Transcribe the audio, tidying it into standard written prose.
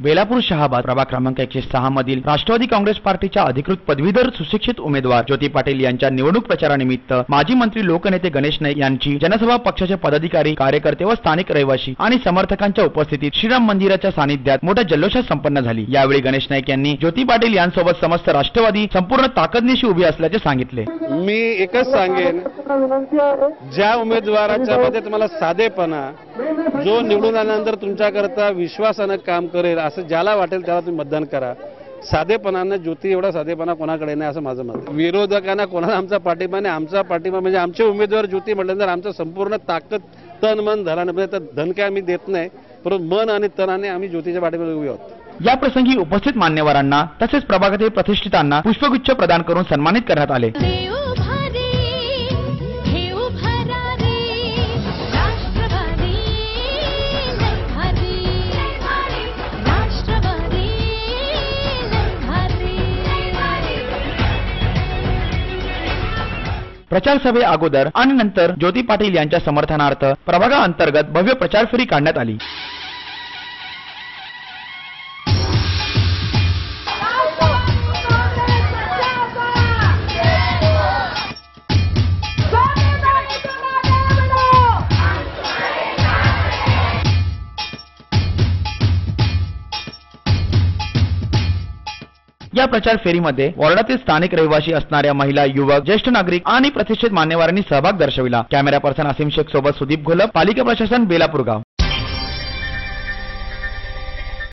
बेलापूर शहाबाद प्रभाग क्रमांक 106 मधील राष्ट्रवादी काँग्रेस पार्टीच्या अधिकृत पदवीधर सुशिक्षित उमेदवार ज्योती पाटील यांच्या निवडणूक प्रचारानिमित्त माजी मंत्री लोकनेते गणेश नाईक यांची जनसभा पक्षाचे पदाधिकारी, कार्यकर्ते व स्थानिक रहिवासी आणि समर्थकांच्या उपस्थितीत श्रीराम मंदिराच्या सानिध्यात मोठ्या जल्लोषात संपन्न झाली। यावेळी गणेश नाईक यांनी ज्योती पाटील यांसोबत समस्त राष्ट्रवादी संपूर्ण ताकदनिशी उभी असल्याचे सांगितले। मी एकच सांगेन, ज्या उमेदवाराच्या मध्ये तुम्हाला साधेपणा, जो निवडून आल्यानंतर तुमच्याकरता विश्वासानं काम करेल असं ज्याला वाटेल त्याला तुम्ही मतदान करा। साधेपणानं ज्योती एवढा साधेपणा कोणाकडे नाही असं माझं मत आहे। विरोधकांना कोणाला आमचा पाठिंबा नाही, आमचा पाठिंबा म्हणजे आमचे उमेदवार ज्योती म्हटल्यानंतर आमचं संपूर्ण ताकद, तन मन धनाने, म्हणजे धन काय आम्ही देत नाही, परंतु मन आणि तनाने आम्ही ज्योतीच्या पाठीमागे उभे आहोत। या प्रसंगी उपस्थित मान्यवरांना तसेच प्रभागातील प्रतिष्ठितांना पुष्पगुच्छ प्रदान करून सन्मानित करण्यात आले। प्रचार सभे अगोदर आणि नंतर ज्योती पाटील यांच्या समर्थनार्थ प्रभागाअंतर्गत भव्य प्रचार फेरी काढण्यात आली। या प्रचार फेरीमध्ये वॉर्डातील स्थानिक रहिवासी असणाऱ्या महिला, युवक, ज्येष्ठ नागरिक आणि प्रतिष्ठित मान्यवरांनी सहभाग दर्शविला। कॅमेरा पर्सन असीम शेख सोबत सुदीप घोलप, पालिका प्रशासन, बेलापूर गाव।